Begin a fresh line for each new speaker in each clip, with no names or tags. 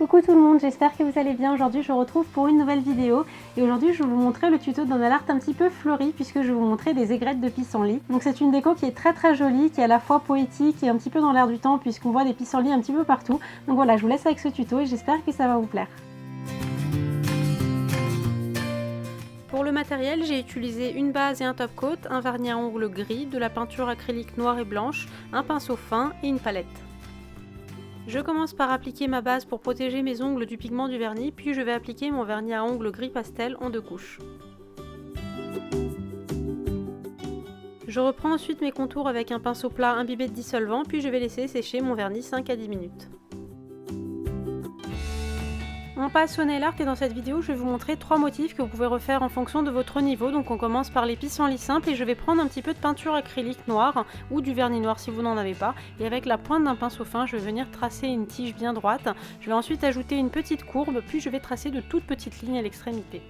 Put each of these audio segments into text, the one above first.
Coucou tout le monde, j'espère que vous allez bien. Aujourd'hui je vous retrouve pour une nouvelle vidéo et aujourd'hui je vais vous montrer le tuto d'un nail art un petit peu fleuri puisque je vais vous montrer des aigrettes de pissenlit. Donc c'est une déco qui est très jolie, qui est à la fois poétique et un petit peu dans l'air du temps puisqu'on voit des pissenlits un petit peu partout. Donc voilà, je vous laisse avec ce tuto et j'espère que ça va vous plaire. Pour le matériel, j'ai utilisé une base et un top coat, un vernis à ongles gris, de la peinture acrylique noire et blanche, un pinceau fin et une palette. Je commence par appliquer ma base pour protéger mes ongles du pigment du vernis, puis je vais appliquer mon vernis à ongles gris pastel en 2 couches. Je reprends ensuite mes contours avec un pinceau plat imbibé de dissolvant, puis je vais laisser sécher mon vernis 5 à 10 minutes. On passe au nail art et dans cette vidéo je vais vous montrer 3 motifs que vous pouvez refaire en fonction de votre niveau. Donc on commence par les pissenlits simples et je vais prendre un petit peu de peinture acrylique noire ou du vernis noir si vous n'en avez pas. Et avec la pointe d'un pinceau fin je vais venir tracer une tige bien droite. Je vais ensuite ajouter une petite courbe puis je vais tracer de toutes petites lignes à l'extrémité.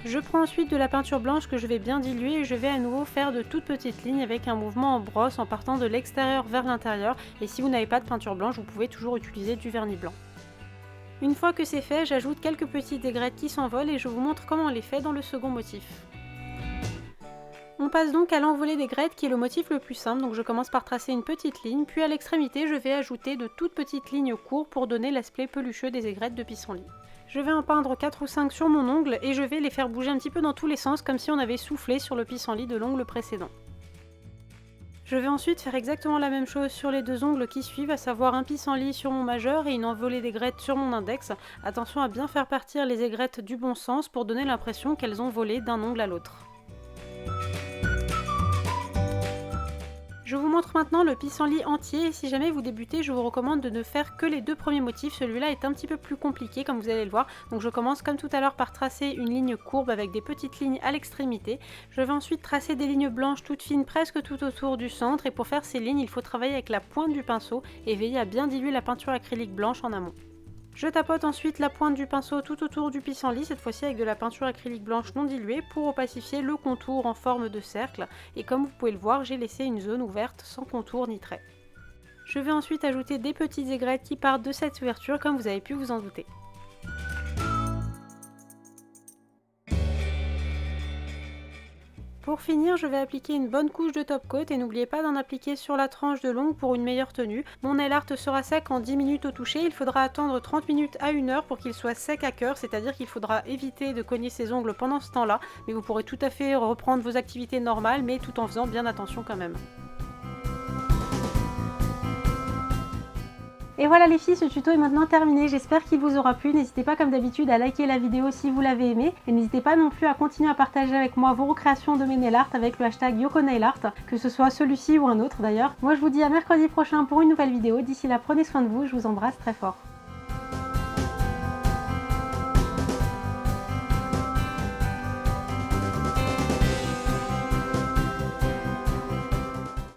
Je prends ensuite de la peinture blanche que je vais bien diluer et je vais à nouveau faire de toutes petites lignes avec un mouvement en brosse en partant de l'extérieur vers l'intérieur. Et si vous n'avez pas de peinture blanche vous pouvez toujours utiliser du vernis blanc. Une fois que c'est fait, j'ajoute quelques petites aigrettes qui s'envolent et je vous montre comment on les fait dans le second motif. On passe donc à l'envolée d'aigrettes qui est le motif le plus simple, donc je commence par tracer une petite ligne, puis à l'extrémité je vais ajouter de toutes petites lignes courtes pour donner l'aspect pelucheux des aigrettes de pissenlit. Je vais en peindre 4 ou 5 sur mon ongle et je vais les faire bouger un petit peu dans tous les sens comme si on avait soufflé sur le pissenlit de l'ongle précédent. Je vais ensuite faire exactement la même chose sur les 2 ongles qui suivent, à savoir un pissenlit sur mon majeur et une envolée d'aigrettes sur mon index. Attention à bien faire partir les aigrettes du bon sens pour donner l'impression qu'elles ont volé d'un ongle à l'autre. Je vous montre maintenant le pissenlit entier et si jamais vous débutez, je vous recommande de ne faire que les 2 premiers motifs. Celui-là est un petit peu plus compliqué comme vous allez le voir. Donc je commence comme tout à l'heure par tracer une ligne courbe avec des petites lignes à l'extrémité. Je vais ensuite tracer des lignes blanches toutes fines presque tout autour du centre et pour faire ces lignes, il faut travailler avec la pointe du pinceau et veiller à bien diluer la peinture acrylique blanche en amont. Je tapote ensuite la pointe du pinceau tout autour du pissenlit, cette fois-ci avec de la peinture acrylique blanche non diluée pour opacifier le contour en forme de cercle. Et comme vous pouvez le voir, j'ai laissé une zone ouverte sans contour ni trait. Je vais ensuite ajouter des petites aigrettes qui partent de cette ouverture comme vous avez pu vous en douter. Pour finir, je vais appliquer une bonne couche de top coat et n'oubliez pas d'en appliquer sur la tranche de l'ongle pour une meilleure tenue. Mon nail art sera sec en 10 minutes au toucher, il faudra attendre 30 minutes à 1 heure pour qu'il soit sec à cœur, c'est-à-dire qu'il faudra éviter de cogner ses ongles pendant ce temps-là, mais vous pourrez tout à fait reprendre vos activités normales, mais tout en faisant bien attention quand même. Et voilà les filles, ce tuto est maintenant terminé, j'espère qu'il vous aura plu. N'hésitez pas comme d'habitude à liker la vidéo si vous l'avez aimé. Et n'hésitez pas non plus à continuer à partager avec moi vos recréations de mes nail art avec le hashtag YokoNailArt, que ce soit celui-ci ou un autre d'ailleurs. Moi je vous dis à mercredi prochain pour une nouvelle vidéo. D'ici là, prenez soin de vous, je vous embrasse très fort.